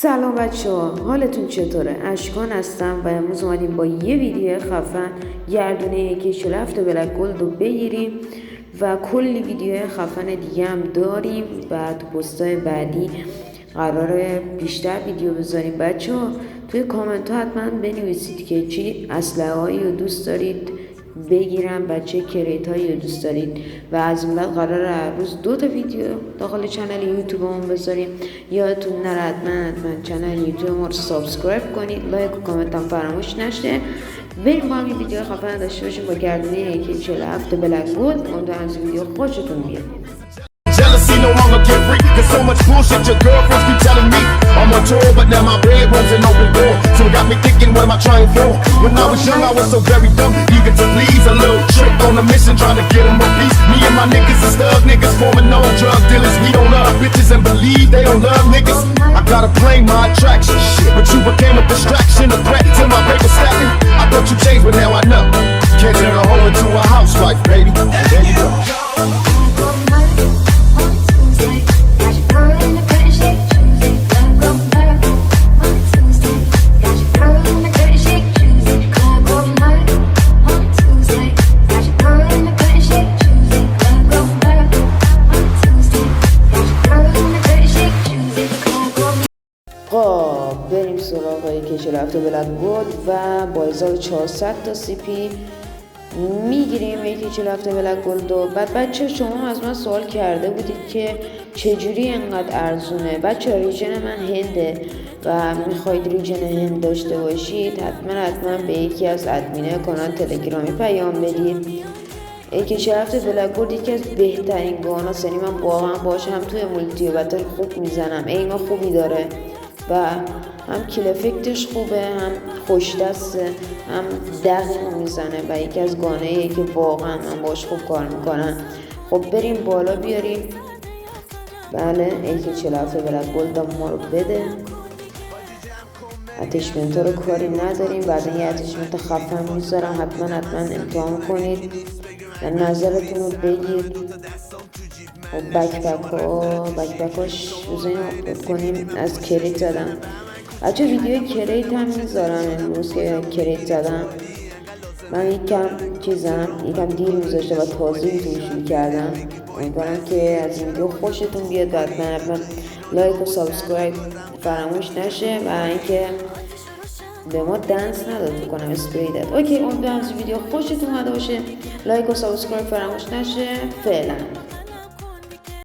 سلام بچه‌ها، حالتون چطوره؟ اشکان هستم و امروز اومدیم با یه ویدیو خفن گردونه AK47 بلک گلد رو بگیریم و کلی ویدیو خفن دیگه هم داریم و تو پستای بعدی قراره بیشتر ویدیو بذاریم. بچه‌ها توی کامنت ها حتما بنویسید که چی اسلحه هایی رو دوست دارید بگیرم و چه کریت هایی رو دوست دارید و از این بعد قراره هر روز 2 تا ویدیو داخل چنل یوتیوبمون بذاریم. یادتون نره حتما چنل یوتیوب رو سابسکرایب کنید، لایک و کامنت هم فراموش نشه. بریم با هم این ویدیو خفن داشته باشیم با گردونه AK47 بلک گلد. امیدوارم از ویدیو خوشتون بیاد. Jealousy no longer get free. There's so much bullshit your girlfriends keep telling me. I'm on tour, but now my bedroom's an open door. So it got me thinking, what am I trying for? When I was young, I was so very dumb, eager to please. A little trick on a mission, trying to get them a piece. Me and my niggas is thug niggas, forming no drug dealers. We don't love bitches and believe they don't love niggas. I gotta play my attraction, shit. But you became a distraction, a threat to my paper stacking. I thought you changed, but now I know. Can't turn a hoe into a housewife, baby. There you go. بریم سراغ AK47 بلک گلد و با 1400 تا CP میگیریم AK47 بلک گلد. و بعد بچه شما از من سوال کرده بودید که چجوری انقدر ارزونه. بچه ریژن من هنده و میخواید ریژن هند داشته باشید حتما به یکی از ادمینه کانال تلگرامی پیام بدید. AK47 بلک گلد یکی از بهترین گاناست، یعنی من واقعا باش هم توی مولتی و بتل خوب میزنم، ایما خوبی داره و هم کیل افکتش خوبه، هم خوش دسته، هم دقیق میزنه و یکی از گانه‌ایه که واقعا من باش خوب کار میکنم. خب بریم بالا بیاریم. بله AK47 بلک گلد ما رو بده. اتشمنت رو کاری نداریم، بعد یه اتشمنت خفن میذارم، حتما امتحان کنید و نظرتون رو بگید. و بکپکاش بزنیم آپلود کنیم. از کریت زدم بچه، ویدیو کریت هم میذارم امروز که کریت زدم. من یکم دیر میذاشته و تازه ویدیو شروع کردم. امیدوارم که از این ویدیو خوشتون بیاد و حتما لایک و سابسکرایب فراموش نشه و اینکه به ما دنس نداد کنم اسپری داد. اوکی، امیدوارم از این ویدیو خوشتون اومده باشه. لایک و سابسکرایب فراموش نشه. فعلا